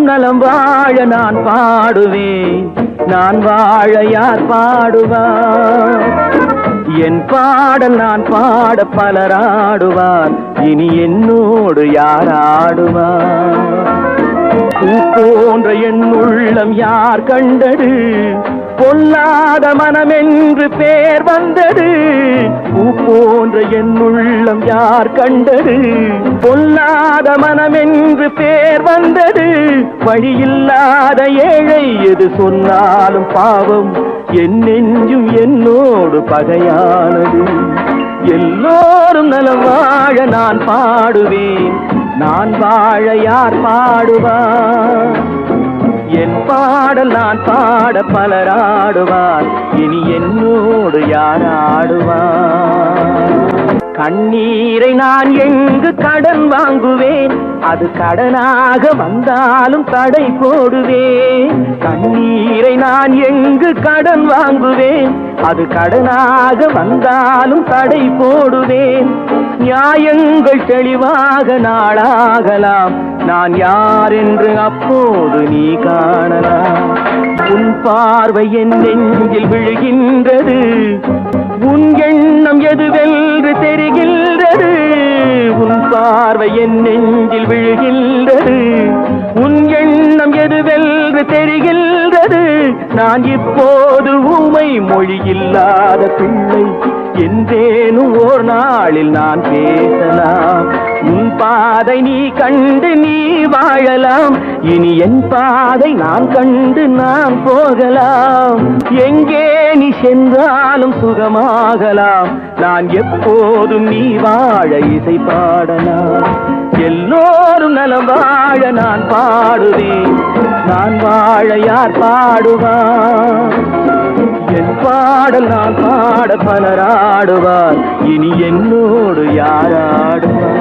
நலம் வாழ நான் பாடுவேன், நான் வாழ யார் பாடுவார்? என் பாடல் நான் பாட பலராடுவார், இனி என்னோடு யார் ஆடுவார்? பூ போன்ற என் உள்ளம் யார் கண்டது, பொல்லாத மனமென்று பேர் வந்தது. பூ போன்ற என் உள்ளம் யார் கண்டது, பொல்லாத மனமென்று பேர் வந்தது. வழியில்லாத ஏழை எது சொன்னாலும் பாவம், என் நெஞ்சும் என்னோடு பகையானது. எல்லோரும் நலம் வாழ நான் பாடுவேன், நான் வாழ யார் பாடுவார்? என் பாடல் நான் பாட பலராடுவார், இனி என்னோடு யார் ஆடுவார்? கண்ணீரை நான் எங்கு கடன் வாங்குவேன், அது கடனாக வந்தாலும் தடை போடுவேன். கண்ணீரை நான் எங்கு கடன் வாங்குவேன், அது கடனாக வந்தாலும் தடை போடுவேன். நியாயங்கள் தெளிவாக நாளாகலாம், நான் யார் என்று அப்போது நீ காணலாம். உன் பார்வை என் நெஞ்சில் விழுகின்றது, உன் எண்ணம் எதுவென்று தெரிகின்றது. உன் பார்வை என் நெஞ்சில் விழுகின்றது, உன் எண்ணம் எதுவென்று தெரிகின்றது. நான் இப்போது ஊமை மொழியில்லாத பிள்ளை, என்றேனும் ஓர் நாளில் நான் பேசலாம். உன் பாதை நீ கண்டு நீ வாழலாம், இனி என் பாதை நான் கண்டு நான் போகலாம். எங்கே நீ சென்றாலும் சுகமாகலாம், நான் எப்போதும் நீ வாழ இசை பாடலாம். எல்லோரும் நலம் வாழ நான் பாடுவேன், நான் வாழ யார் பாடுவார்? என் பாடல் நான் பாட பலராடுவார், இனி என்னோடு யார் ஆடுவார்?